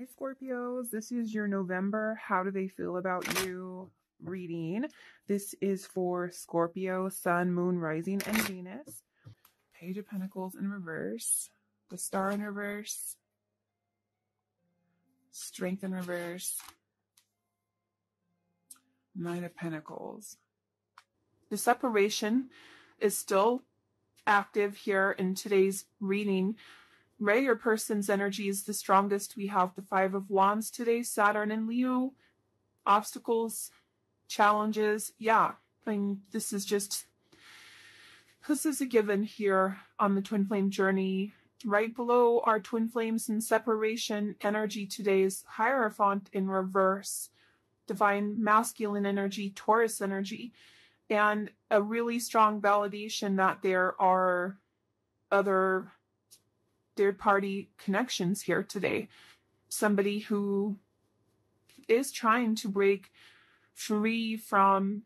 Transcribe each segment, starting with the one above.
Hi Scorpios, this is your November How Do They Feel About You reading. This is for Scorpio, Sun, Moon, Rising, and Venus. Page of Pentacles in reverse, the Star in reverse, Strength in reverse, Knight of Pentacles. The separation is still active here in today's reading. Right, your person's energy is the strongest. We have the Five of Wands today, Saturn and Leo. Obstacles, challenges. Yeah, I mean, this is a given here on the twin flame journey. Right below our twin flames in separation energy today is Hierophant in reverse, divine masculine energy, Taurus energy, and a really strong validation that there are other third-party connections here today. Somebody who is trying to break free from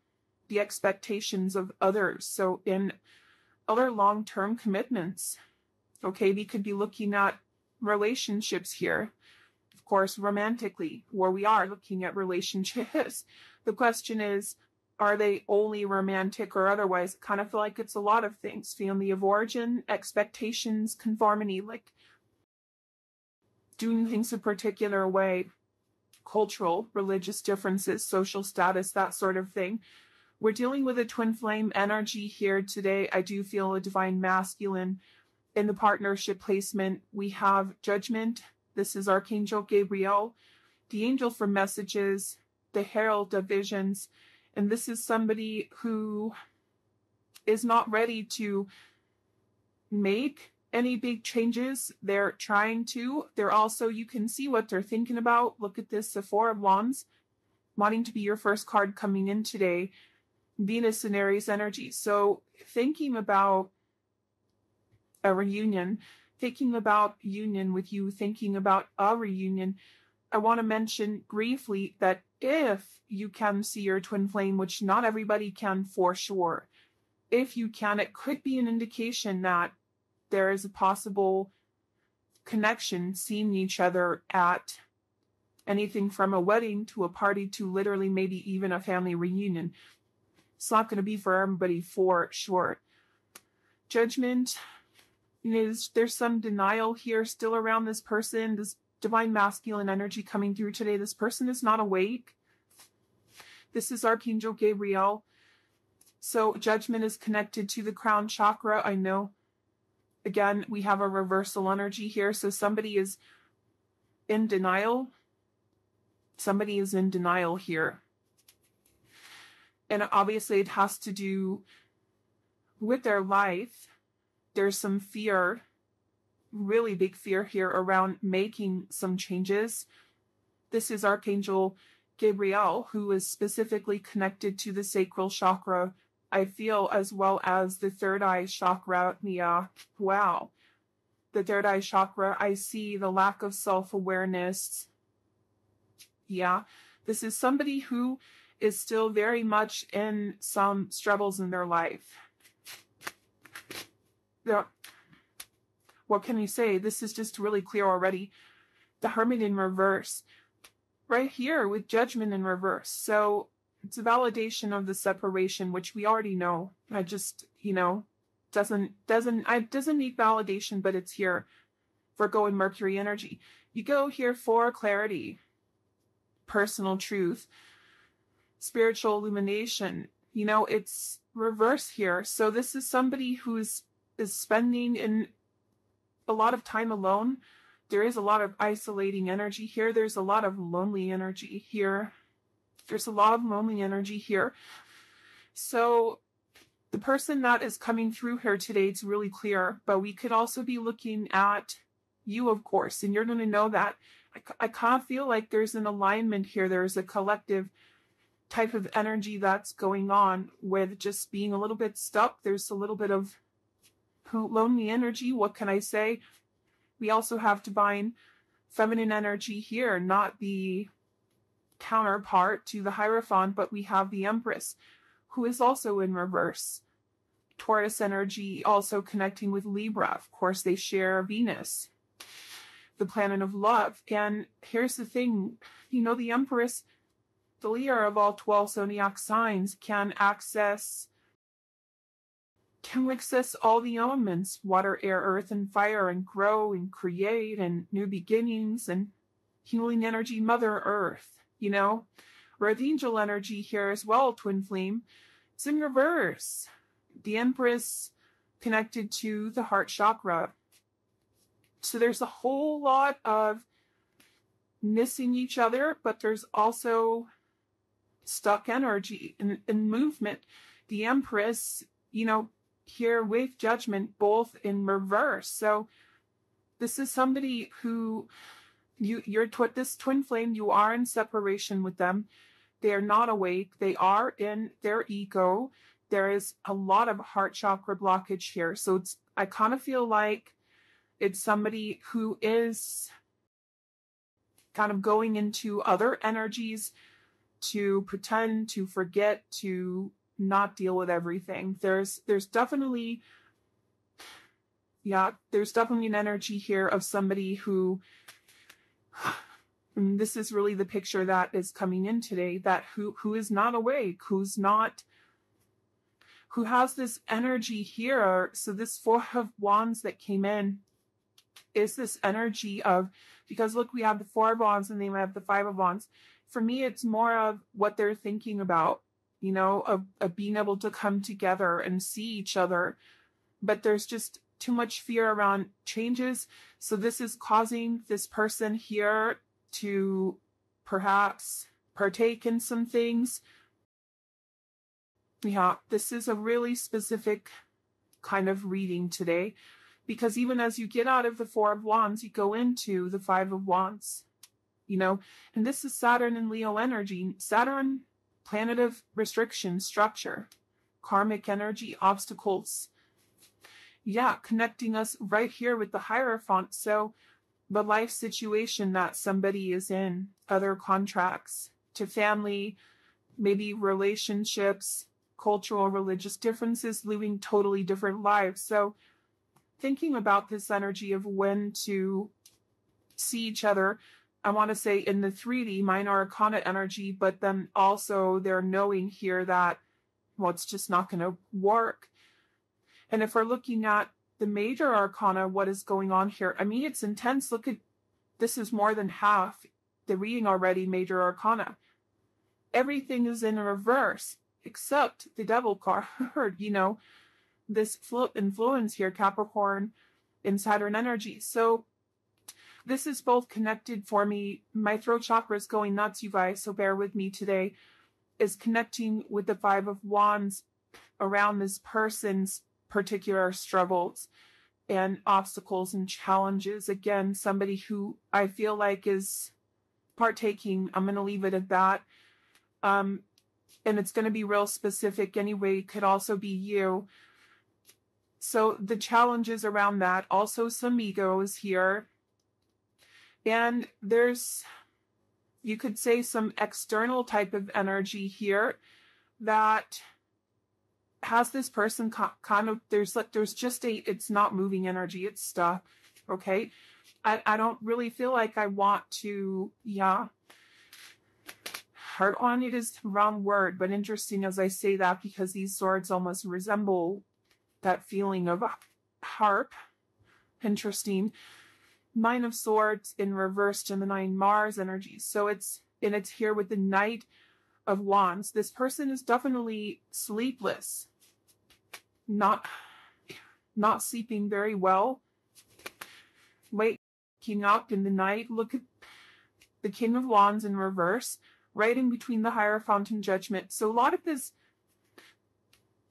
the expectations of others. So in other long-term commitments, okay, we could be looking at relationships here. Of course, romantically, where we are looking at relationships. The question is, are they only romantic or otherwise? I kind of feel like it's a lot of things. Family of origin, expectations, conformity, like doing things a particular way, cultural, religious differences, social status, that sort of thing. We're dealing with a twin flame energy here today. I do feel a divine masculine in the partnership placement. We have Judgment. This is Archangel Gabriel, the angel for messages, the herald of visions. And this is somebody who is not ready to make any big changes. They're trying to. They're also, you can see what they're thinking about. Look at this, the Four of Wands, wanting to be your first card coming in today. Venus and Aries energy. So thinking about a reunion, thinking about union with you, thinking about a reunion. I want to mention briefly that if you can see your twin flame, which not everybody can for sure, if you can, it could be an indication that there is a possible connection, seeing each other at anything from a wedding to a party to literally maybe even a family reunion. It's not going to be for everybody for sure. Judgment is, there's some denial here still around this person, this divine masculine energy coming through today. This person is not awake. This is Archangel Gabriel. So Judgment is connected to the crown chakra. I know, again, we have a reversal energy here. So somebody is in denial. Somebody is in denial here. And obviously it has to do with their life. There's some fear, really big fear here around making some changes. This is Archangel Gabriel, who is specifically connected to the sacral chakra, I feel, as well as the third eye chakra. Yeah, wow. The third eye chakra, I see the lack of self-awareness. Yeah, this is somebody who is still very much in some struggles in their life. What can you say? This is just really clear already. The Hermit in reverse. Right here with Judgment in reverse. So it's a validation of the separation, which we already know. I just, doesn't need validation, but it's here. Virgo and Mercury energy. You go here for clarity, personal truth, spiritual illumination. It's reverse here. So this is somebody who is spending in a lot of time alone. There is a lot of isolating energy here. There's a lot of lonely energy here. There's a lot of lonely energy here. So the person that is coming through here today, it's really clear, but we could also be looking at you, of course, and you're going to know that. I kind of feel like there's an alignment here. There's a collective type of energy that's going on with just being a little bit stuck. There's a little bit of lonely energy. What can I say? We also have divine feminine energy here, not the counterpart to the Hierophant, but we have the Empress, who is also in reverse. Taurus energy also connecting with Libra. Of course, they share Venus. the planet of love. And here's the thing, the Empress, the leader of all 12 zodiac signs, can access all the elements, water, air, earth, and fire, and grow and create and new beginnings and healing energy, Mother Earth, Red Angel energy here as well, twin flame. It's in reverse. The Empress connected to the heart chakra. So there's a whole lot of missing each other, but there's also stuck energy and movement. The Empress, here with Judgment, both in reverse. So this is somebody who this twin flame, you are in separation with them. They are not awake. They are in their ego. There is a lot of heart chakra blockage here. So I kind of feel like it's somebody who is kind of going into other energies to pretend, to forget, to not deal with everything. There's definitely an energy here of somebody who, and this is really the picture that is coming in today, that who is not awake, who has this energy here. So this Four of Wands that came in is this energy of, because look, we have the Four of Wands and then we have the Five of Wands. For me, it's more of what they're thinking about, of being able to come together and see each other. But there's just too much fear around changes. So this is causing this person here to perhaps partake in some things. Yeah, this is a really specific kind of reading today, because even as you get out of the Four of Wands, you go into the Five of Wands, and this is Saturn and Leo energy. Saturn, planet of restriction, structure, karmic energy, obstacles. Yeah, connecting us right here with the Hierophant. So the life situation that somebody is in, other contracts, to family, maybe relationships, cultural, religious differences, living totally different lives. So thinking about this energy of when to see each other, I want to say in the 3D minor arcana energy, but then also they're knowing here that, well, it's just not going to work. And if we're looking at the major arcana, what is going on here? I mean, it's intense. Look at, this is more than half the reading already, major arcana. Everything is in reverse, except the devil card, this influence here, Capricorn in Saturn energy. So this is both connected for me. My throat chakra is going nuts, you guys, so bear with me today. Is connecting with the Five of Wands around this person's particular struggles and obstacles and challenges. Again, somebody who I feel like is partaking. I'm going to leave it at that. And it's going to be real specific anyway. Could also be you. So the challenges around that, also some egos here. And there's, you could say, some external type of energy here that has this person kind of, there's just it's not moving energy, it's stuck. Okay. I don't really feel like I want to, hard on it is the wrong word, but interesting as I say that, because these swords almost resemble that feeling of a harp. Interesting. Nine of Swords in reverse, Gemini Mars energy. So it's here with the Knight of Wands. This person is definitely sleepless. Not sleeping very well. Waking up in the night. Look at the King of Wands in reverse, right in between the Hierophant and Judgment. So a lot of this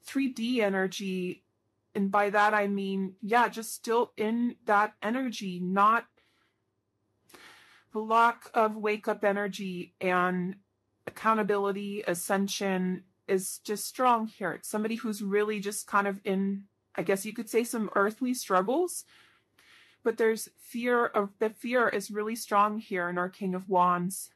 3D energy, and by that I mean, just still in that energy, not the lack of wake-up energy and accountability, ascension is just strong here. It's somebody who's really just kind of in, I guess you could say, some earthly struggles, but there's the fear is really strong here in our King of Wands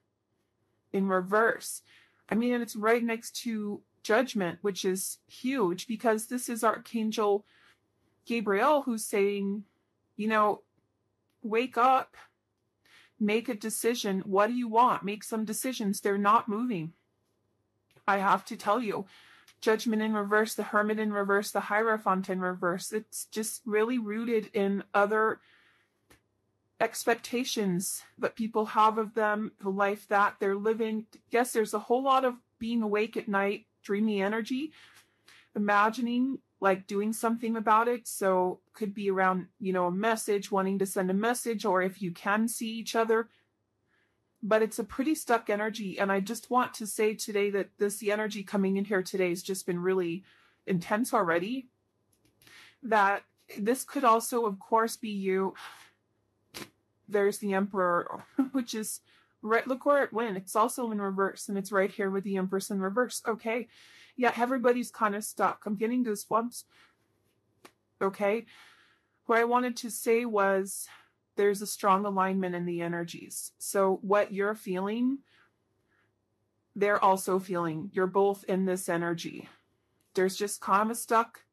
in reverse. I mean, and it's right next to Judgment, which is huge, because this is Archangel Gabriel who's saying, wake up, Make a decision. What do you want? Make some decisions. They're not moving. I have to tell you, Judgment in reverse, the Hermit in reverse, the Hierophant in reverse. It's just really rooted in other expectations that people have of them, the life that they're living. Yes, there's a whole lot of being awake at night, dreamy energy, imagining, like doing something about it. So could be around, a message, wanting to send a message, or if you can see each other. But it's a pretty stuck energy. And I just want to say today that the energy coming in here today has just been really intense already. That this could also, of course, be you. There's the Emperor, which is right. Look where it went. It's also in reverse, and it's right here with the Empress in reverse. Okay. Yeah, everybody's kind of stuck. I'm getting goosebumps. Okay. What I wanted to say was there's a strong alignment in the energies. So what you're feeling, they're also feeling. You're both in this energy. There's just kind of a stuck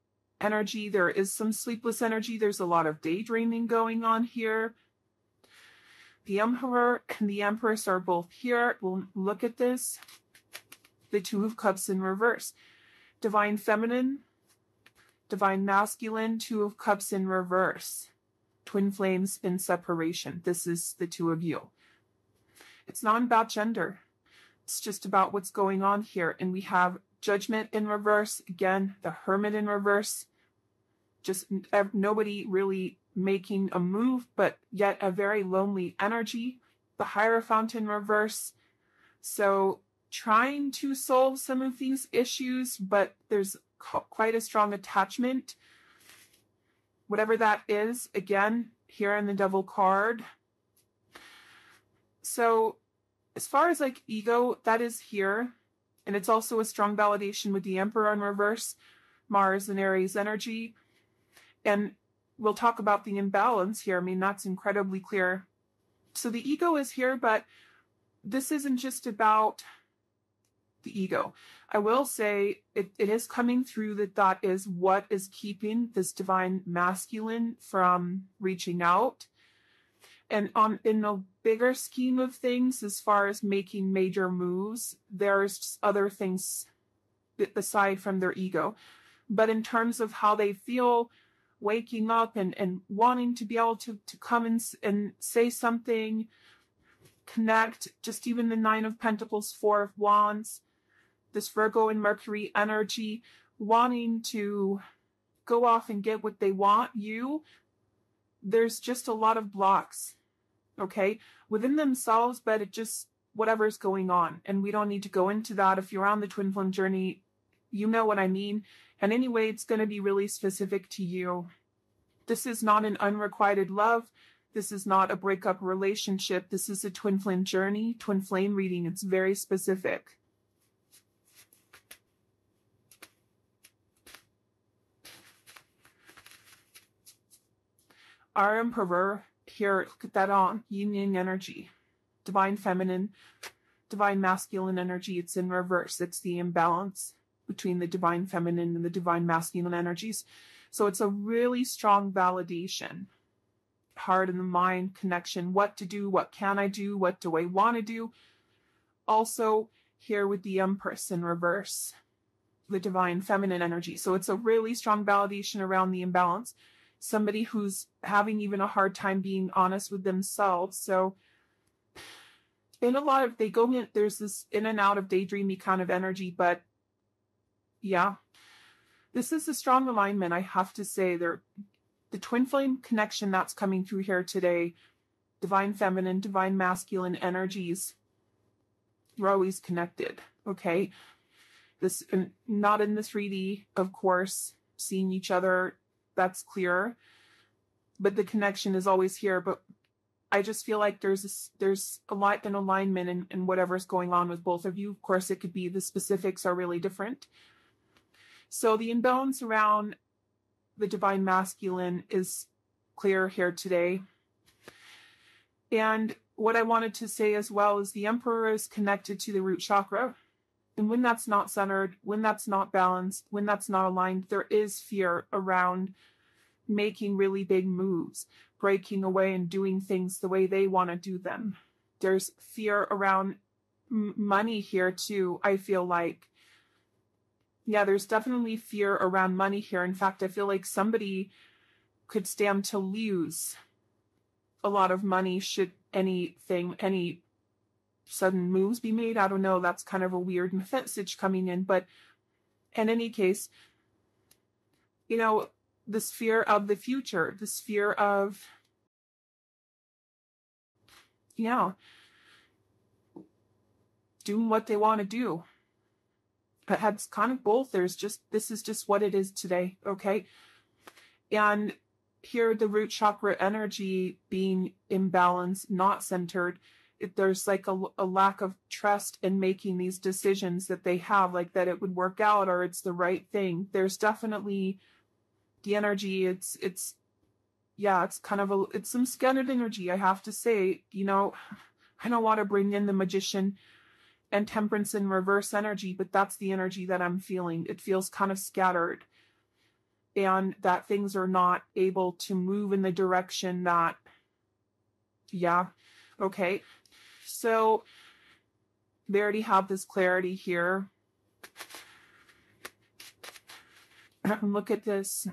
energy. There is some sleepless energy. There's a lot of daydreaming going on here. The Emperor and the Empress are both here. We'll look at this. The Two of Cups in reverse. Divine Feminine, Divine Masculine, Two of Cups in reverse. Twin flames in separation. This is the two of you. It's not about gender. It's just about what's going on here. And we have Judgment in reverse. Again, the Hermit in reverse. Just nobody really making a move, but yet a very lonely energy. The Hierophant in reverse. So trying to solve some of these issues, but there's quite a strong attachment. Whatever that is, again, here in the Devil card. So as far as like ego, that is here. And it's also a strong validation with the Emperor in reverse, Mars and Aries energy. And we'll talk about the imbalance here. I mean, that's incredibly clear. So the ego is here, but this isn't just about the ego. I will say it is coming through that is what is keeping this divine masculine from reaching out. And in the bigger scheme of things, as far as making major moves, there's other things aside from their ego. But in terms of how they feel, waking up and wanting to be able to come and say something, connect, just even the Nine of Pentacles, Four of Wands, this Virgo and Mercury energy, wanting to go off and get what they want, there's just a lot of blocks, okay, within themselves, but it just, whatever's going on. And we don't need to go into that. If you're on the twin flame journey, you know what I mean. And anyway, it's going to be really specific to you. This is not an unrequited love. This is not a breakup relationship. This is a twin flame journey, twin flame reading. It's very specific. Our Emperor here, look at that on, yin yang energy, divine feminine, divine masculine energy. It's in reverse. It's the imbalance between the divine feminine and the divine masculine energies. So it's a really strong validation, heart and the mind connection, what to do, what can I do, what do I want to do. Also here with the Empress in reverse, the divine feminine energy. So it's a really strong validation around the imbalance. Somebody who's having even a hard time being honest with themselves. So in a lot of, there's this in and out of daydreamy kind of energy, but yeah, this is a strong alignment. I have to say the twin flame connection that's coming through here today, divine feminine, divine masculine energies, you're always connected. Okay. This, not in the 3D, of course, seeing each other, that's clear, but the connection is always here. But I just feel like there's a lot in alignment in whatever's going on with both of you. Of course, it could be the specifics are really different. So the imbalance around the divine masculine is clear here today. And what I wanted to say as well is the Emperor is connected to the root chakra. And when that's not centered, when that's not balanced, when that's not aligned, there is fear around making really big moves, breaking away and doing things the way they want to do them. There's fear around money here too, I feel like. Yeah, there's definitely fear around money here. In fact, I feel like somebody could stand to lose a lot of money should any sudden moves be made. I don't know. That's kind of a weird message coming in. But in any case, you know, this fear of the future, this fear of, doing what they want to do. It has kind of both. This is just what it is today, okay? And here, the root chakra energy being imbalanced, not centered, there's like a lack of trust in making these decisions that they have, like that it would work out or it's the right thing. There's definitely the energy. It's kind of it's some scattered energy, I have to say. I don't want to bring in the Magician and Temperance in reverse energy, but that's the energy that I'm feeling. It feels kind of scattered, and that things are not able to move in the direction that, okay. So they already have this clarity here. Look at this.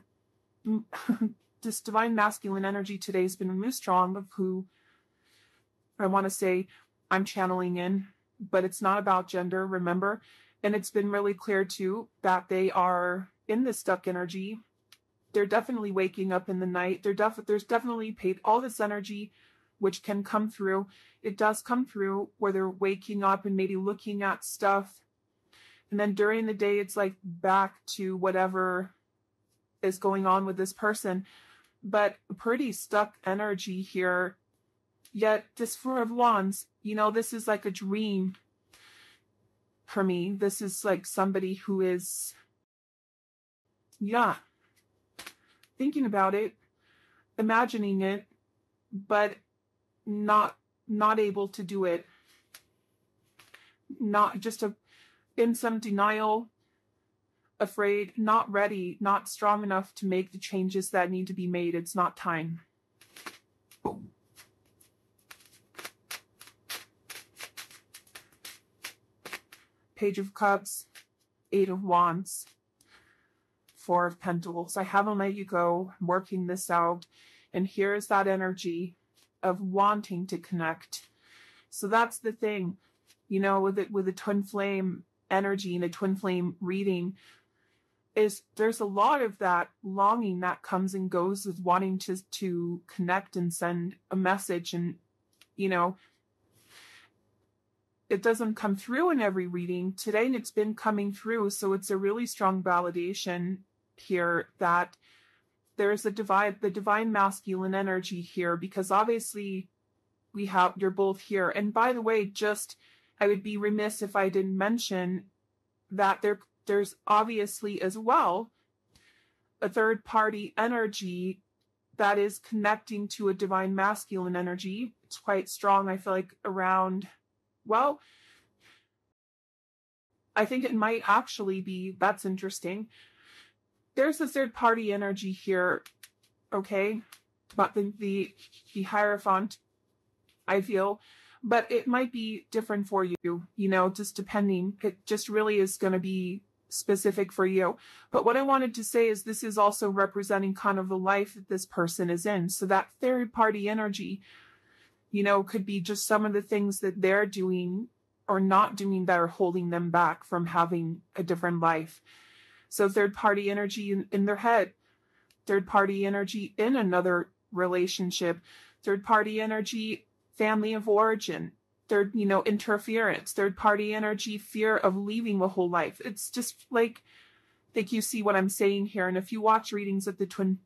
This divine masculine energy today has been really strong of who I want to say I'm channeling in, but it's not about gender, remember? And it's been really clear too that they are in this stuck energy. They're definitely waking up in the night. There's definitely all this energy which can come through. It does come through where they're waking up and maybe looking at stuff. And then during the day, it's like back to whatever is going on with this person. But pretty stuck energy here. Yet this Four of Wands, this is like a dream for me. This is like somebody who is, thinking about it, imagining it, but not able to do it. Not just in some denial, afraid, not ready, not strong enough to make the changes that need to be made. It's not time. Page of Cups, Eight of Wands, Four of Pentacles. I haven't let you go. I'm working this out. And here's that energy of wanting to connect. So that's the thing, with the twin flame energy and a twin flame reading, is there's a lot of that longing that comes and goes with wanting to connect and send a message. And, it doesn't come through in every reading today, and it's been coming through. So it's a really strong validation here that there's the divine masculine energy here, because obviously you're both here. And by the way, I would be remiss if I didn't mention that there's obviously as well a third party energy that is connecting to a divine masculine energy. It's quite strong, I feel like, around, I think it might actually be, that's interesting. There's a third party energy here, okay? But the Hierophant, I feel, but it might be different for you, just depending. It just really is going to be specific for you. But what I wanted to say is this is also representing kind of the life that this person is in. So that third party energy, could be just some of the things that they're doing or not doing that are holding them back from having a different life. So third party energy in their head, third party energy in another relationship, third party energy, family of origin, interference, third party energy, fear of leaving the whole life. It's just like you see what I'm saying here. And if you watch readings of the twin,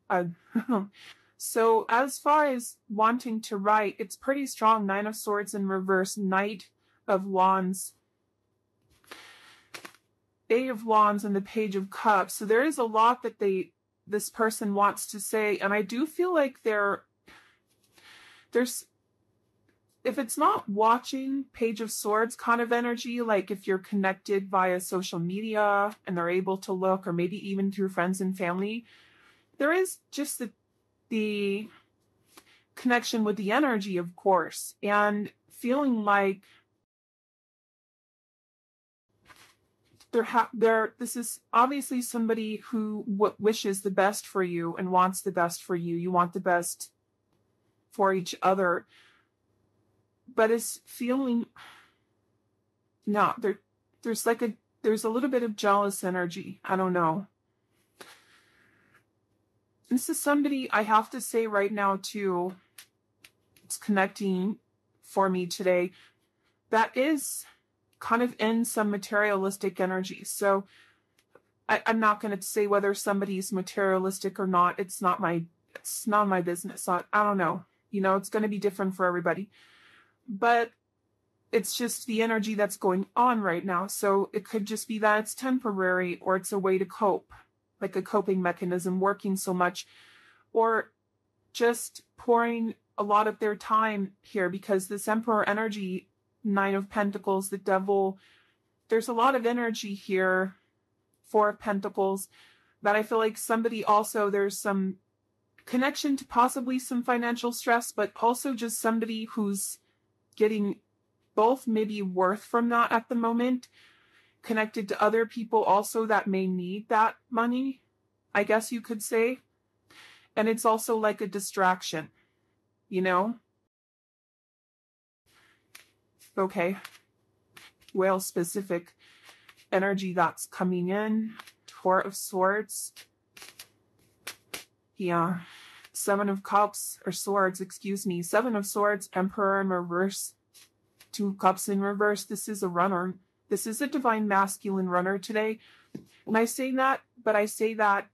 so as far as wanting to write, it's pretty strong. Nine of Swords in reverse, Knight of Wands, Eight of Wands, and the Page of Cups. So there is a lot that this person wants to say. And I do feel like there's, if it's not watching Page of Swords kind of energy, like if you're connected via social media and they're able to look, or maybe even through friends and family, there is just the connection with the energy, of course, and feeling like this is obviously somebody who wishes the best for you and wants the best for you. You want the best for each other, but it's feeling no, there's a little bit of jealous energy. I don't know. This is somebody, I have to say right now too, it's connecting for me today, that is kind of in some materialistic energy. So I'm not going to say whether somebody's materialistic or not. It's not my business. I don't know. It's going to be different for everybody. But it's just the energy that's going on right now. So it could just be that it's temporary, or it's a way to cope, like a coping mechanism, working so much, or just pouring a lot of their time here, because this Emperor energy, Nine of Pentacles, the Devil, there's a lot of energy here. Four of Pentacles, that I feel like somebody also, there's some connection to possibly some financial stress, but also just somebody who's getting both maybe worth from that at the moment, connected to other people also that may need that money, I guess you could say. And it's also like a distraction, Okay. Whale specific energy that's coming in. Four of Swords. Yeah. Seven of Cups, or Swords, excuse me. Seven of Swords, Emperor in reverse. Two of Cups in reverse. This is a runner. This is a divine masculine runner today. And I say that, but I say that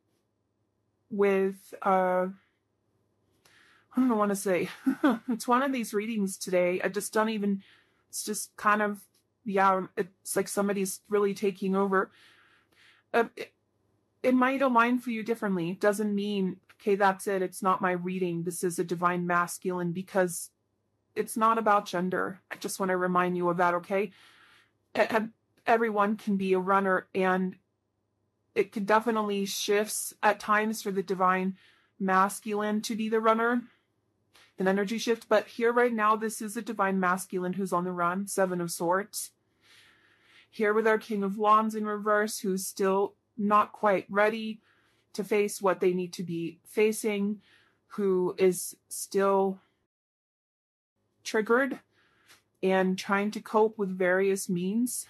with, I don't want to say. It's one of these readings today. I just don't even, it's just kind of, yeah, it's like somebody's really taking over. It might align for you differently. It doesn't mean, okay, that's it. It's not my reading. This is a divine masculine, because it's not about gender. I just want to remind you of that, okay? Everyone can be a runner, and it could definitely shifts at times for the divine masculine to be the runner, an energy shift. But here right now, this is a divine masculine who's on the run. Seven of Swords. Here with our King of Wands in reverse, who's still not quite ready to face what they need to be facing, who is still triggered and trying to cope with various means,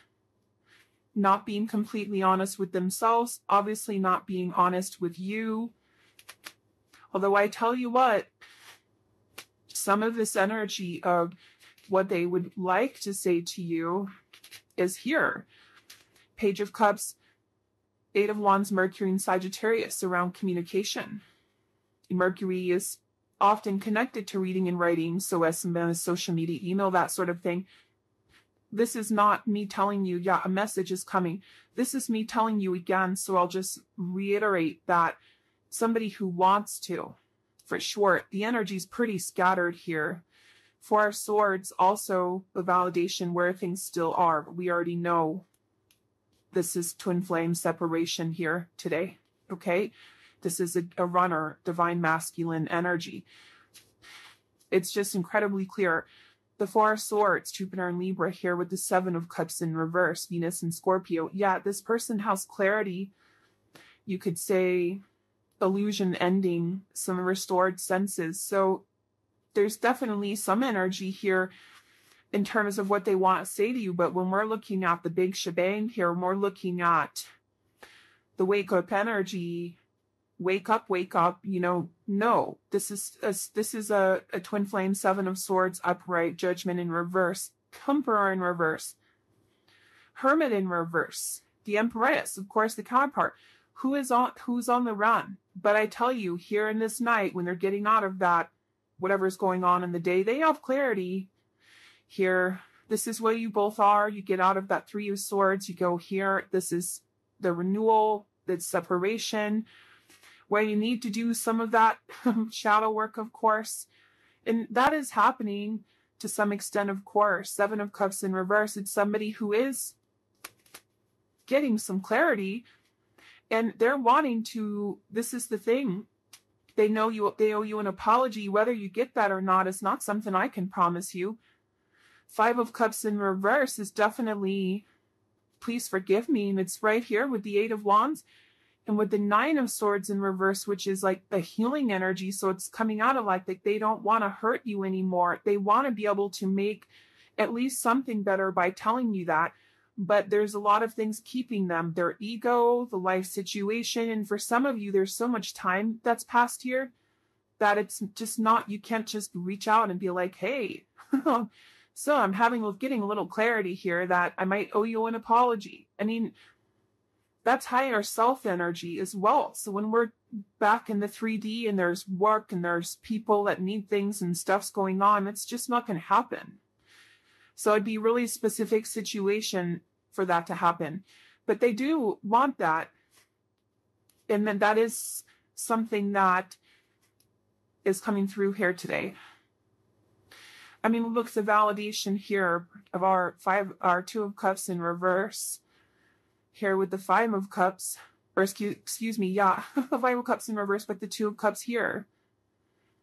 not being completely honest with themselves, obviously not being honest with you. Although I tell you what, some of this energy of what they would like to say to you is here. Page of Cups, Eight of Wands, Mercury and Sagittarius around communication. Mercury is often connected to reading and writing, so SMS, social media, email, that sort of thing. This is not me telling you, yeah, a message is coming. This is me telling you again, so I'll just reiterate that somebody who wants to, for sure. The energy is pretty scattered here. Four of Swords, also a validation where things still are. We already know this is twin flame separation here today, okay? This is a runner, divine masculine energy. It's just incredibly clear. The Four of Swords, Jupiter and Libra here with the Seven of Cups in reverse, Venus and Scorpio. Yeah, this person has clarity. You could say illusion ending, some restored senses. So there's definitely some energy here in terms of what they want to say to you. But when we're looking at the big shebang here, when we're looking at the wake up energy, wake up, no, this is a twin flame, Seven of Swords upright, Judgment in reverse, Emperor in reverse, Hermit in reverse, the Empress, of course, the counterpart, who's on the run. But I tell you, here in this night, when they're getting out of that, whatever's going on in the day, they have clarity here. This is where you both are. You get out of that Three of Swords, you go here. This is the renewal, the separation, where you need to do some of that shadow work, of course. And that is happening to some extent, of course. Seven of Cups in reverse. It's somebody who is getting some clarity, and they're wanting to, this is the thing, they owe you an apology. Whether you get that or not is not something I can promise you. Five of Cups in reverse is definitely, please forgive me, and it's right here with the Eight of Wands and with the Nine of Swords in reverse, which is like the healing energy. So it's coming out of like they don't want to hurt you anymore. They want to be able to make at least something better by telling you that. But there's a lot of things keeping them, their ego, the life situation. And for some of you, there's so much time that's passed here that it's just not, you can't just reach out and be like, hey, so I'm getting a little clarity here that I might owe you an apology. I mean, that's higher self energy as well. So when we're back in the 3D and there's work and there's people that need things and stuff's going on, it's just not going to happen. So it'd be a really specific situation for that to happen. But they do want that. And then that is something that is coming through here today. I mean, look, the validation here of our Two of Cups in reverse. Here with the Five of Cups, or excuse me, yeah, the Five of Cups in reverse, but the Two of Cups here.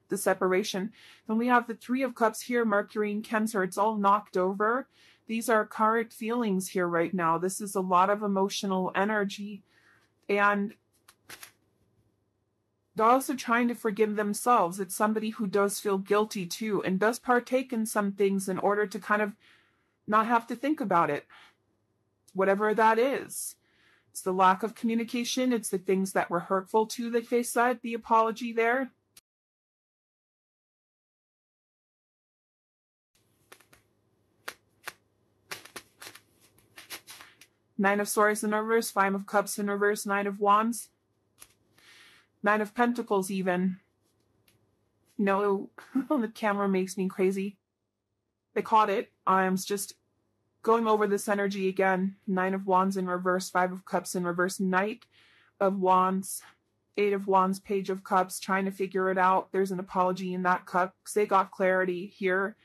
The separation. Then we have the Three of Cups here, Mercury and Cancer. It's all knocked over. These are current feelings here right now. This is a lot of emotional energy. And they're also trying to forgive themselves. It's somebody who does feel guilty too and does partake in some things in order to kind of not have to think about it. Whatever that is. It's the lack of communication. It's the things that were hurtful to the face side, the apology there. Nine of Swords in reverse, Five of Cups in reverse, Nine of Wands, Nine of Pentacles even. No, the camera makes me crazy. They caught it. I'm just going over this energy again. Nine of Wands in reverse, Five of Cups in reverse, Knight of Wands, Eight of Wands, Page of Cups, trying to figure it out. There's an apology in that cup because they got clarity here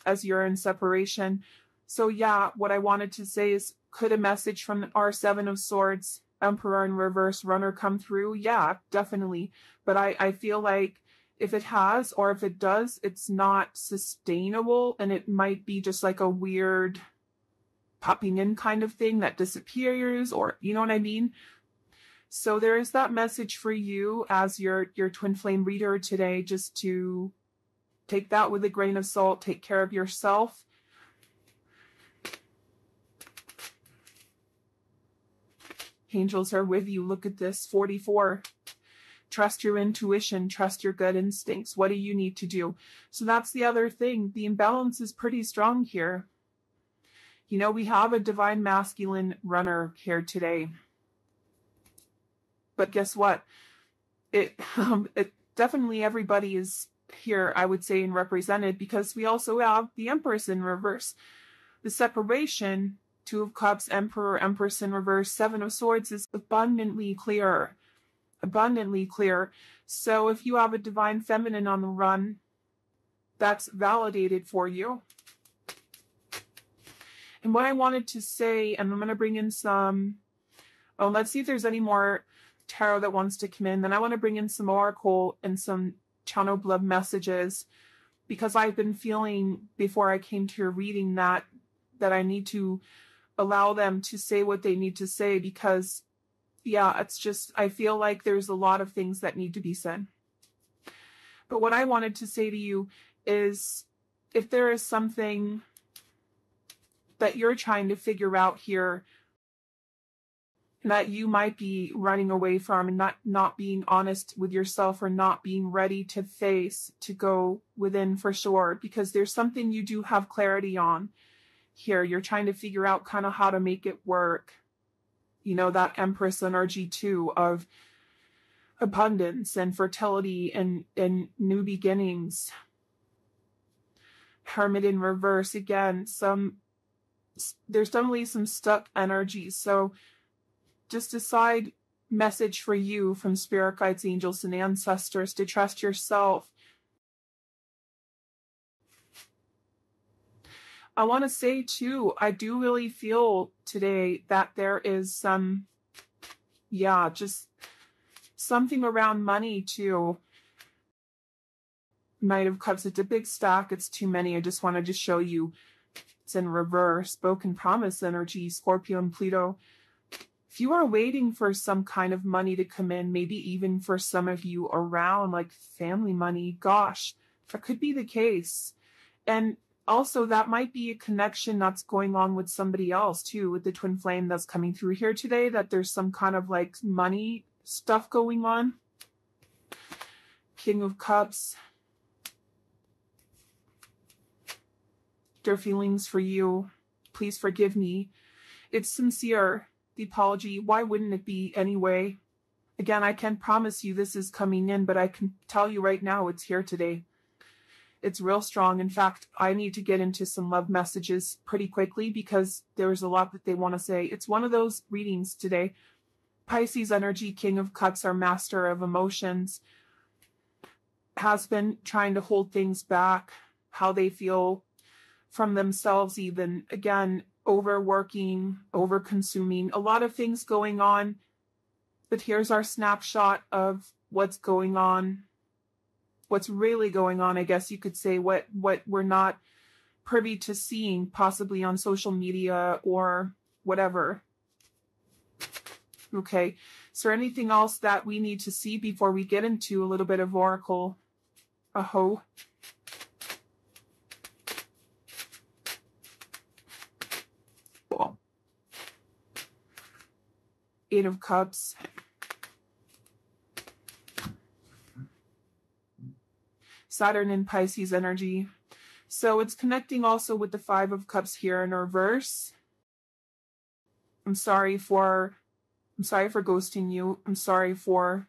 as you're in separation. So yeah, what I wanted to say is, could a message from our Seven of Swords, Emperor in reverse, runner come through? Yeah, definitely. But I feel like if it has, or if it does, it's not sustainable, and it might be just like a weird popping in kind of thing that disappears, or you know what I mean? So there is that message for you as your twin flame reader today, just to take that with a grain of salt, take care of yourself. Angels are with you. Look at this, 44. Trust your intuition, trust your gut instincts. What do you need to do? So that's the other thing. The imbalance is pretty strong here. You know, we have a divine masculine runner here today. But guess what? It definitely everybody is here, I would say, and represented, because we also have the Empress in reverse. The separation, Two of Cups, Emperor, Empress in reverse, Seven of Swords is abundantly clear. Abundantly clear. So if you have a divine feminine on the run, that's validated for you. And what I wanted to say, and I'm going to bring in some, let's see if there's any more tarot that wants to come in. Then I want to bring in some oracle and some channel blood messages, because I've been feeling before I came to your reading that I need to allow them to say what they need to say, because yeah, it's just, I feel like there's a lot of things that need to be said. But what I wanted to say to you is, if there is something that you're trying to figure out here that you might be running away from, and not being honest with yourself, or not being ready to face, to go within for sure, because there's something you do have clarity on here. You're trying to figure out kind of how to make it work. You know, that Empress energy too, of abundance and fertility and new beginnings. Hermit in reverse again. There's definitely some stuck energy. So just decide, message for you from spirit guides, angels, and ancestors, to trust yourself. I want to say too, I do really feel today that there is some, just something around money too. Knight of Cups. It's a big stack. It's too many. I just wanted to show you. It's in reverse. Broken promise energy, Scorpio and Pluto. If you are waiting for some kind of money to come in, maybe even for some of you around like family money, gosh, that could be the case. And also that might be a connection that's going on with somebody else too, with the twin flame that's coming through here today, that there's some kind of like money stuff going on. King of Cups. Their feelings for you. Please forgive me. It's sincere. The apology. Why wouldn't it be anyway? Again, I can't promise you this is coming in, but I can tell you right now it's here today. It's real strong. In fact, I need to get into some love messages pretty quickly because there's a lot that they want to say. It's one of those readings today. Pisces energy, King of Cups, our master of emotions, has been trying to hold things back, how they feel from themselves even. Again, overworking, over-consuming, a lot of things going on. But here's our snapshot of what's going on. What's really going on, I guess you could say, what we're not privy to seeing, possibly on social media or whatever. Okay, is there anything else that we need to see before we get into a little bit of Oracle? Aho. Cool. Eight of Cups. Saturn in Pisces energy. So it's connecting also with the Five of Cups here in reverse. I'm sorry for ghosting you. I'm sorry for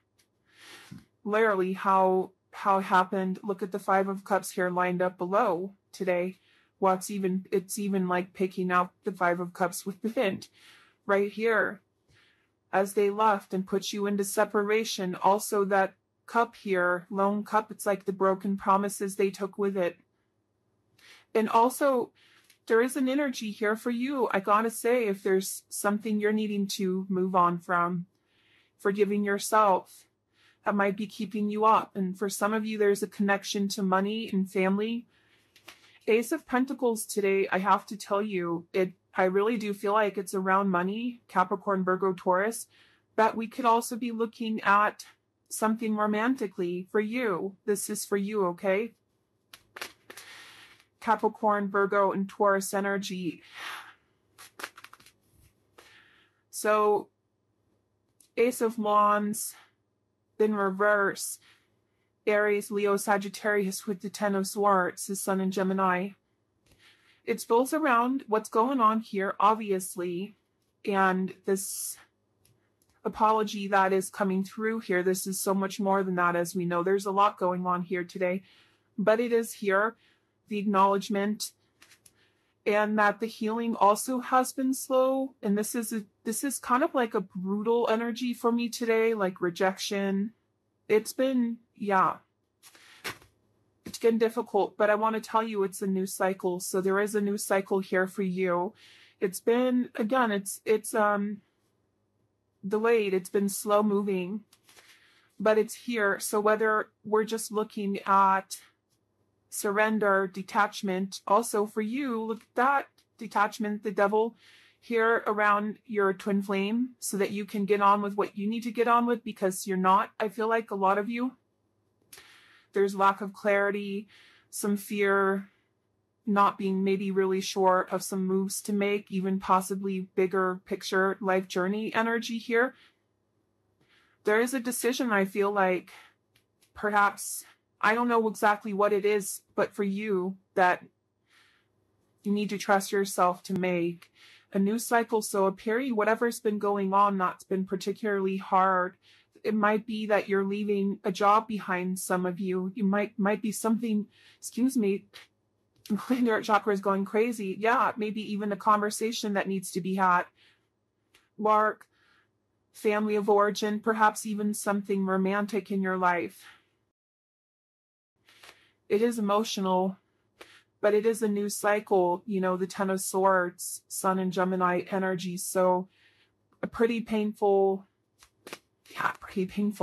literally how it happened. Look at the Five of Cups here lined up below today. Well, it's even like picking out the Five of Cups with the hint right here as they left and put you into separation. Also that cup here, lone cup, it's like the broken promises they took with it. And also there is an energy here for you. I gotta say, if there's something you're needing to move on from, forgiving yourself, that might be keeping you up. And for some of you, there's a connection to money and family. Ace of Pentacles today, I have to tell you, I really do feel like it's around money, Capricorn, Virgo, Taurus, but we could also be looking at something romantically for you. This is for you, okay? Capricorn, Virgo, and Taurus energy. So, Ace of Wands, then reverse. Aries, Leo, Sagittarius with the Ten of Swords, the Sun in Gemini. It's both around what's going on here, obviously, and this apology that is coming through here. This is so much more than that, as we know. There's a lot going on here today, but it is here, the acknowledgement, and that the healing also has been slow. And this is kind of like a brutal energy for me today, like rejection. It's been, yeah, it's been difficult, but I want to tell you it's a new cycle. So there is a new cycle here for you. It's been, again, it's delayed. It's been slow moving, but it's here. So whether we're just looking at surrender, detachment, also for you, look at that detachment, the devil here around your twin flame, so that you can get on with what you need to get on with, because you're not. I feel like a lot of you, there's lack of clarity, some fear, not being maybe really sure of some moves to make, even possibly bigger picture life journey energy here. There is a decision, I feel like, perhaps, I don't know exactly what it is, but for you, that you need to trust yourself to make a new cycle. So a period, whatever's been going on, that's been particularly hard. It might be that you're leaving a job behind, some of you. You might be something, excuse me, your chakra is going crazy. Yeah, maybe even a conversation that needs to be had. Work, family of origin, perhaps even something romantic in your life. It is emotional, but it is a new cycle. You know, the Ten of Swords, Sun and Gemini energy. So a pretty painful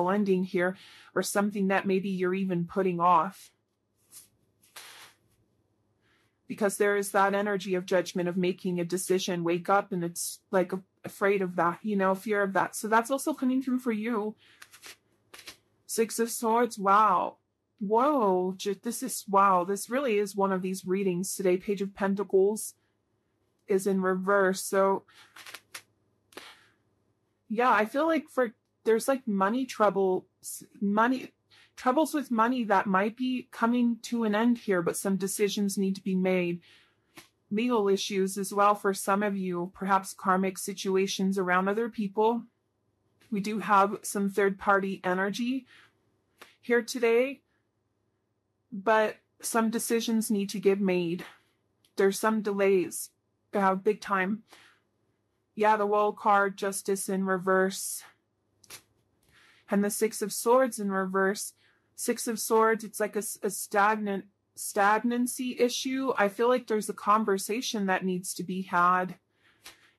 ending here, or something that maybe you're even putting off because there is that energy of judgment, of making a decision, wake up, and it's like afraid of that, you know, fear of that. So that's also coming through for you. Six of Swords. Wow. Whoa. Wow. This really is one of these readings today. Page of Pentacles is in reverse. So yeah, I feel like there's like troubles with money that might be coming to an end here, but some decisions need to be made. Legal issues as well for some of you, perhaps karmic situations around other people. We do have some third-party energy here today, but some decisions need to get made. There's some delays, big time. Yeah, the World card, Justice in reverse, and the Six of Swords in reverse. Six of Swords, it's like a stagnancy issue. I feel like there's a conversation that needs to be had.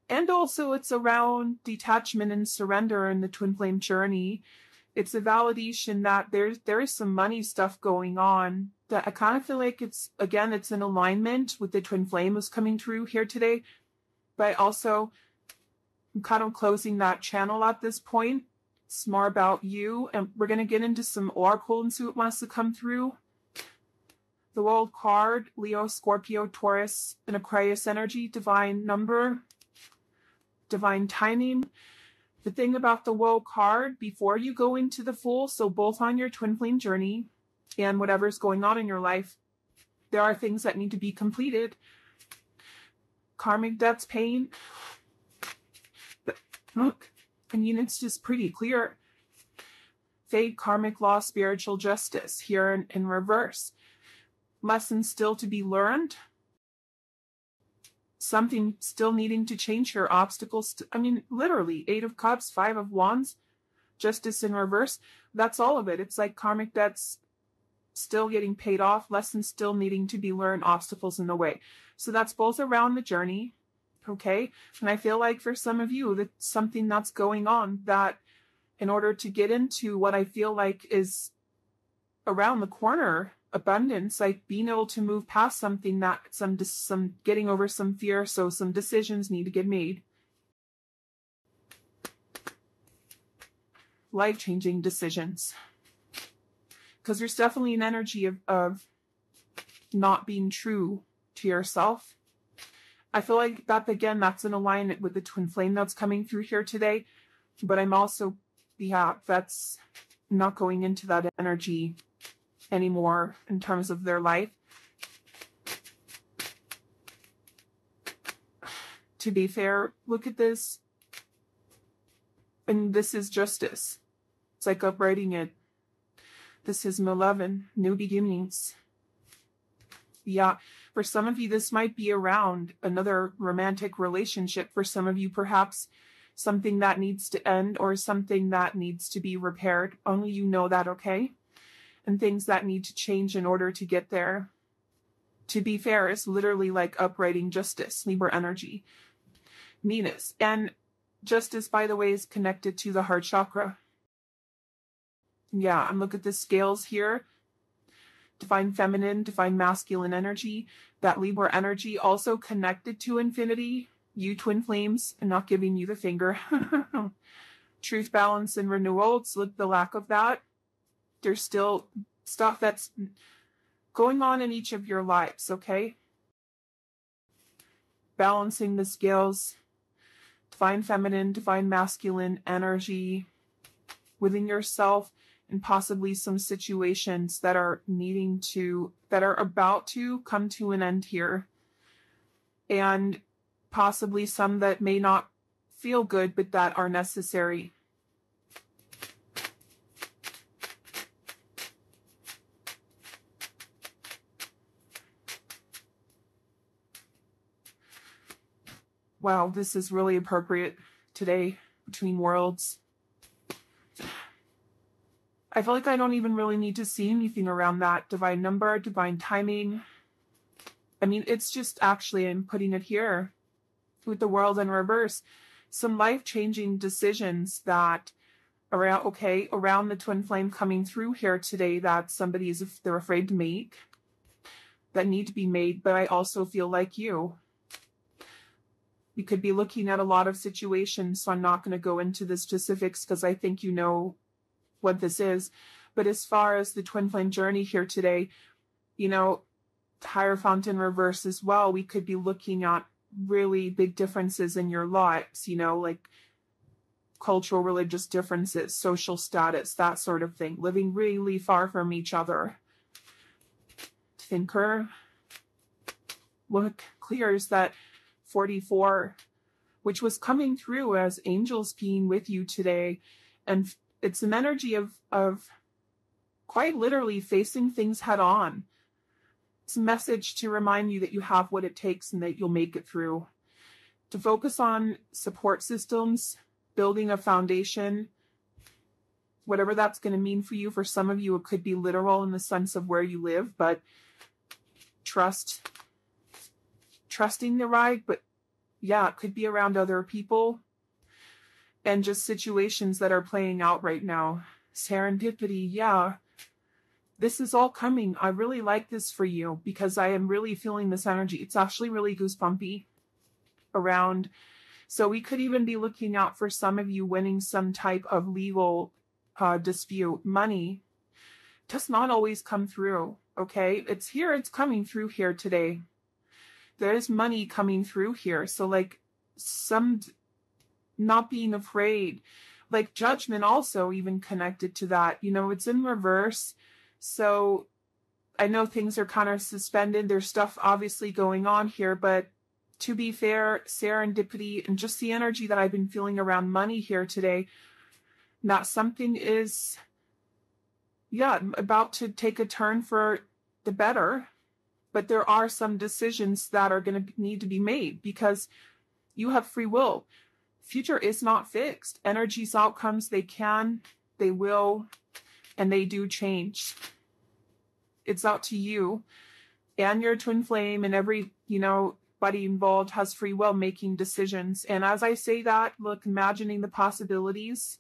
And also it's around detachment and surrender in the twin flame journey. It's a validation that there is some money stuff going on that I kind of feel like it's in alignment with the twin flame is coming through here today. But also I'm kind of closing that channel at this point. It's more about you, and we're going to get into some oracle and see what wants to come through. The World card, Leo, Scorpio, Taurus, and Aquarius energy, divine number, divine timing. The thing about the World card, before you go into the Fool, so both on your twin flame journey and whatever's going on in your life, there are things that need to be completed. Karmic debts, pain. But look, I mean, it's just pretty clear. Fate, karmic law, spiritual justice here in reverse. Lessons still to be learned. Something still needing to change here. Obstacles. I mean, literally, 8 of Cups, 5 of Wands, Justice in reverse. That's all of it. It's like karmic debts still getting paid off. Lessons still needing to be learned. Obstacles in the way. So that's both around the journey. Okay. And I feel like for some of you, that's something that's going on that in order to get into what I feel like is around the corner, abundance, like being able to move past something that some getting over some fear. So some decisions need to get made. Life-changing decisions. Because there's definitely an energy of not being true to yourself. I feel like that, again, that's in alignment with the twin flame that's coming through here today. But I'm also, yeah, that's not going into that energy anymore in terms of their life. To be fair, look at this. And this is justice. It's like uprighting it. This is 11, new beginnings. Yeah, for some of you, this might be around another romantic relationship. For some of you, perhaps something that needs to end or something that needs to be repaired. Only you know that, okay? And things that need to change in order to get there. To be fair, it's literally like uprighting justice, Libra energy. Venus. And justice, by the way, is connected to the heart chakra. Yeah, and look at the scales here. Divine feminine, divine masculine energy. That Libra energy also connected to infinity. You twin flames, and not giving you the finger. Truth, balance, and renewal. It's the lack of that. There's still stuff that's going on in each of your lives, okay? Balancing the scales. Divine feminine, divine masculine energy within yourself, and possibly some situations that are about to come to an end here. And possibly some that may not feel good, but that are necessary. Wow, this is really appropriate today between worlds. I feel like I don't even really need to see anything around that. Divine number, divine timing. I mean, it's just actually, I'm putting it here with the world in reverse. Some life-changing decisions that around the twin flame coming through here today that they're afraid to make. that need to be made, but I also feel like you could be looking at a lot of situations, so I'm not going to go into the specifics because I think you know what this is. But as far as the twin flame journey here today, you know, Hierophant in reverse as well, we could be looking at really big differences in your lives, you know, like cultural, religious differences, social status, that sort of thing, living really far from each other. Thinker, look, clears that 44, which was coming through as angels being with you today. And it's an energy of quite literally facing things head on. It's a message to remind you that you have what it takes and that you'll make it through. To focus on support systems, building a foundation, whatever that's going to mean for you. For some of you, it could be literal in the sense of where you live, but trusting the ride. But yeah, it could be around other people and just situations that are playing out right now. Serendipity, yeah. This is all coming. I really like this for you because I am really feeling this energy. It's actually really goosebumpy around. So we could even be looking out for some of you winning some type of legal dispute. Money does not always come through, okay? It's here, it's coming through here today. There is money coming through here. So like some not being afraid, like judgment also even connected to that. You know, it's in reverse. So I know things are kind of suspended. There's stuff obviously going on here, but to be fair, serendipity and just the energy that I've been feeling around money here today, not something is, yeah, about to take a turn for the better, but there are some decisions that are going to need to be made because you have free will. Future is not fixed. Energies, outcomes, they can, they will, and they do change. It's up to you and your twin flame and every, you know, buddy involved has free will making decisions. And as I say that, look, imagining the possibilities.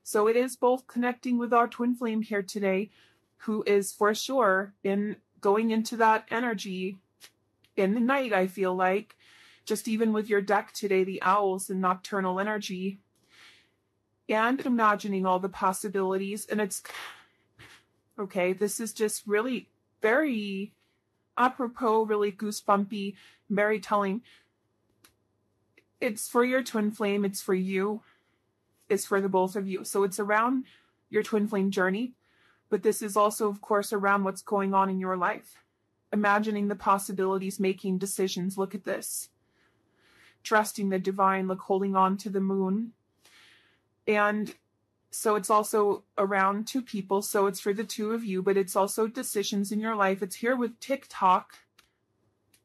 So it is both connecting with our twin flame here today, who is for sure in going into that energy in the night, I feel like, just even with your deck today, the owls and nocturnal energy, and imagining all the possibilities. And it's, okay, this is just really very apropos, really goosebumpy, very telling. It's for your twin flame, it's for you, it's for the both of you. So it's around your twin flame journey, but this is also, of course, around what's going on in your life. Imagining the possibilities, making decisions. Look at this. Trusting the divine, look, holding on to the moon. And so it's also around two people. So it's for the two of you, but it's also decisions in your life. It's here with TikTok.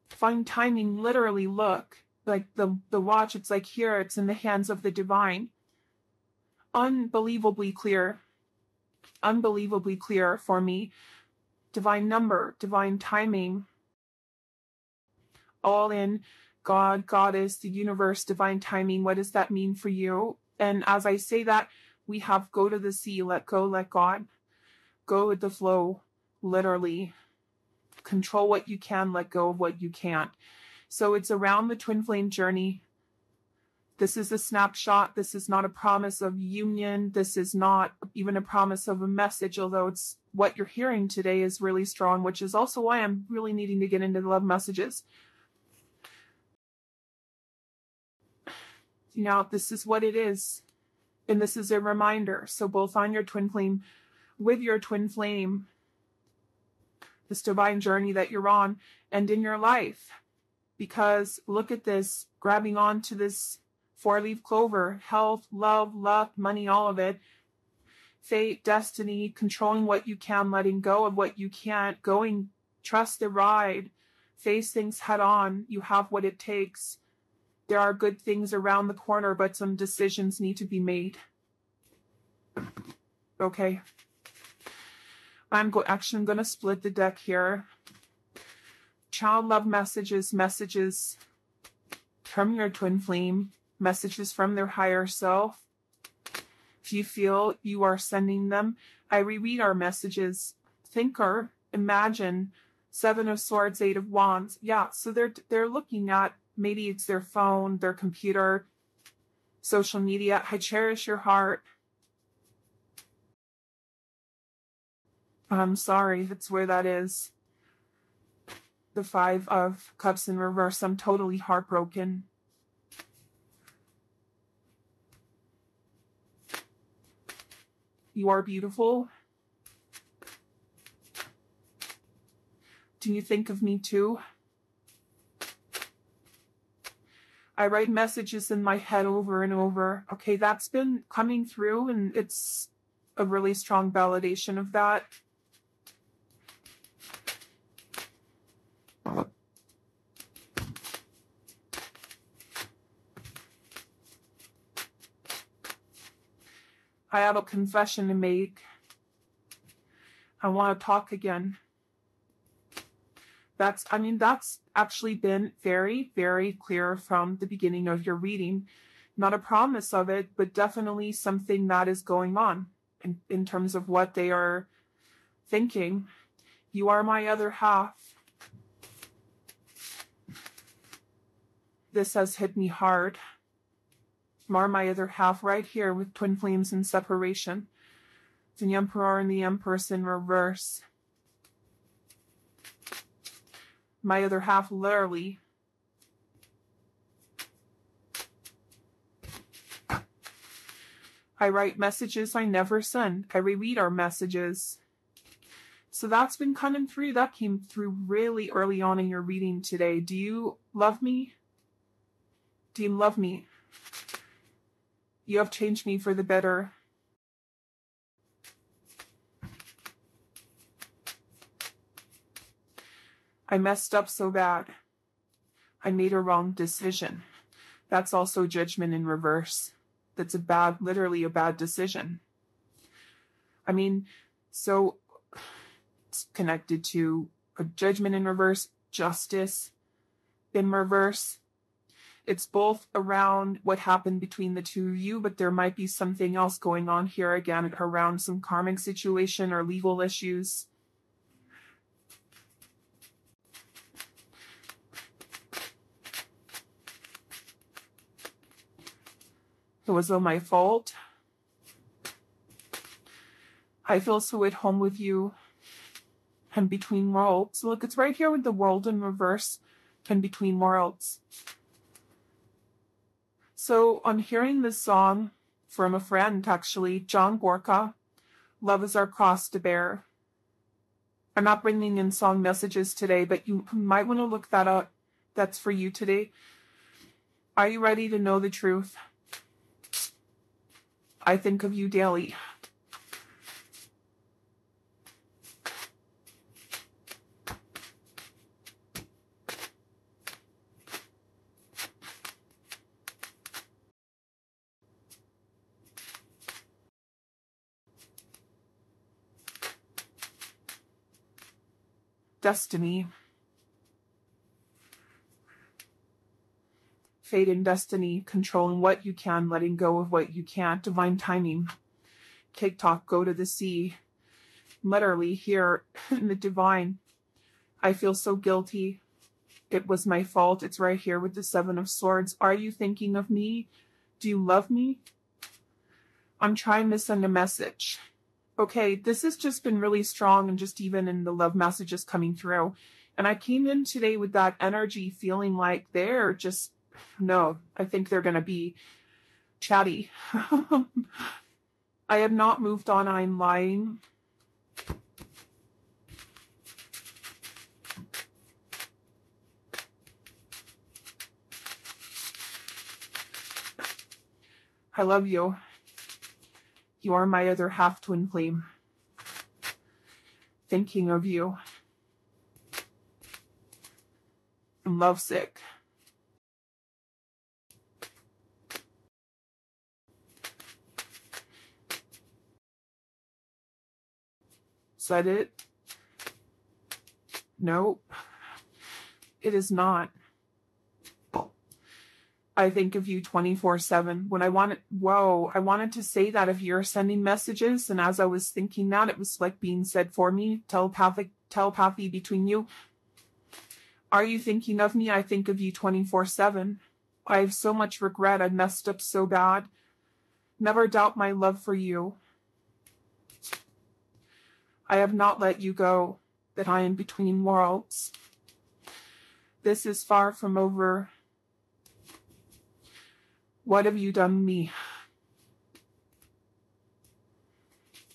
Find timing, literally look. Like the watch, it's like here, it's in the hands of the divine. Unbelievably clear for me. Divine number, divine timing. All in God, Goddess, the universe, divine timing. What does that mean for you? And as I say that, we have go to the sea, let go, let God. Go with the flow, literally. Control what you can, let go of what you can't. So it's around the twin flame journey. This is a snapshot. This is not a promise of union. This is not even a promise of a message, although it's what you're hearing today is really strong, which is also why I'm really needing to get into the love messages. Now, this is what it is. And this is a reminder. So both on your twin flame, with your twin flame, this divine journey that you're on, and in your life. Because look at this, grabbing onto this 4-leaf clover, health, love, luck, money, all of it. Fate, destiny, controlling what you can, letting go of what you can't, going, trust the ride, face things head on. You have what it takes. There are good things around the corner, but some decisions need to be made. Okay. I'm going to split the deck here. Child love messages from your twin flame, messages from their higher self. If you feel you are sending them, I reread our messages. Thinker, imagine Seven of Swords, Eight of Wands. Yeah, so they're looking at, maybe it's their phone, their computer, social media. I cherish your heart. I'm sorry, that's where that is. The Five of Cups in reverse. I'm totally heartbroken. You are beautiful. Do you think of me too? I write messages in my head over and over. Okay, that's been coming through, and it's a really strong validation of that. I have a confession to make. I want to talk again. That's actually been very, very clear from the beginning of your reading. Not a promise of it, but definitely something that is going on in terms of what they are thinking. You are my other half. This has hit me hard. You are my other half right here with twin flames in separation. The Emperor and the Empress in reverse. My other half, literally. I write messages I never send. I reread our messages. So that's been coming through. That came through really early on in your reading today. Do you love me? Do you love me? You have changed me for the better. I messed up so bad. I made a wrong decision. That's also Judgment in reverse. That's literally a bad decision. So it's connected to a Judgment in reverse, Justice in reverse. It's both around what happened between the two of you, but there might be something else going on here again around some karmic situation or legal issues. It was all my fault. I feel so at home with you. And between worlds. Look, it's right here with the World in reverse and between worlds. So I'm hearing this song from a friend, actually, John Gorka. Love is our cross to bear. I'm not bringing in song messages today, but you might want to look that up. That's for you today. Are you ready to know the truth? I think of you daily. Destiny. Fate and destiny, controlling what you can, letting go of what you can't, divine timing. TikTok, go to the sea. Literally here in the divine. I feel so guilty. It was my fault. It's right here with the Seven of Swords. Are you thinking of me? Do you love me? I'm trying to send a message. Okay, this has just been really strong, and just even in the love messages coming through. And I came in today with that energy feeling like they're just, no, I think they're going to be chatty. I have not moved on. I'm lying. I love you. You are my other half twin flame. Thinking of you. I'm lovesick. Said it? Nope. It is not. I think of you 24/7. When I wanted to say that if you're sending messages, and as I was thinking that, it was like being said for me, telepathy between you. Are you thinking of me? I think of you 24/7. I have so much regret. I messed up so bad. Never doubt my love for you. I have not let you go, that I am between worlds. This is far from over. What have you done to me?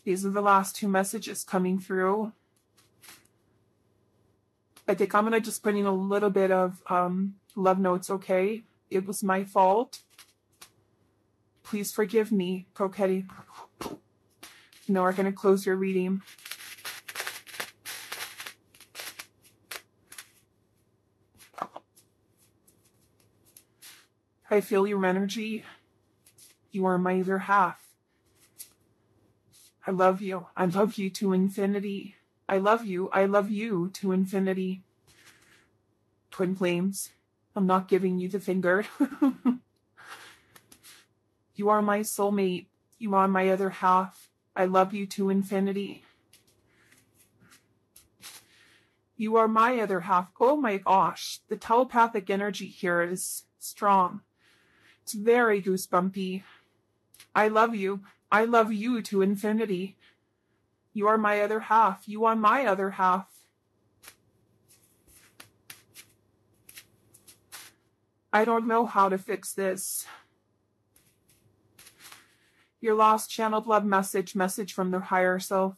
These are the last two messages coming through. I think I'm going to just put in a little bit of love notes, okay? It was my fault. Please forgive me, Coquetti. Now we're going to close your reading. I feel your energy. You are my other half. I love you. I love you to infinity. I love you. I love you to infinity. Twin flames. I'm not giving you the finger. You are my soulmate. You are my other half. I love you to infinity. You are my other half. Oh my gosh. The telepathic energy here is strong. It's very goosebumpy. I love you. I love you to infinity. You are my other half. You are my other half. I don't know how to fix this. Your lost channeled love message from their higher self.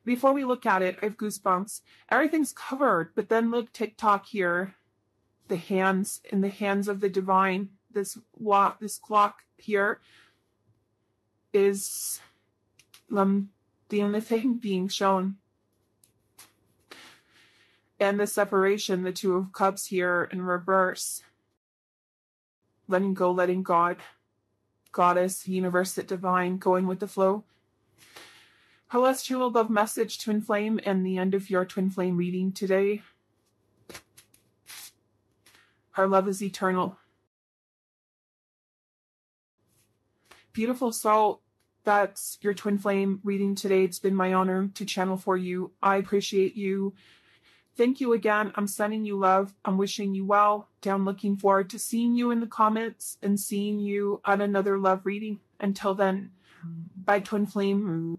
Before we look at it, I have goosebumps. Everything's covered, but then look, TikTok here. The hands in the hands of the divine. This clock here is the only thing being shown. And the separation, the Two of Cups here in reverse. Letting go, letting God. Goddess, universe, divine, going with the flow. Celestial love message, twin flame, and the end of your twin flame reading today. Our love is eternal. Beautiful soul, that's your twin flame reading today. It's been my honor to channel for you. I appreciate you. Thank you again. I'm sending you love. I'm wishing you well. I'm looking forward to seeing you in the comments and seeing you on another love reading. Until then, bye, twin flame.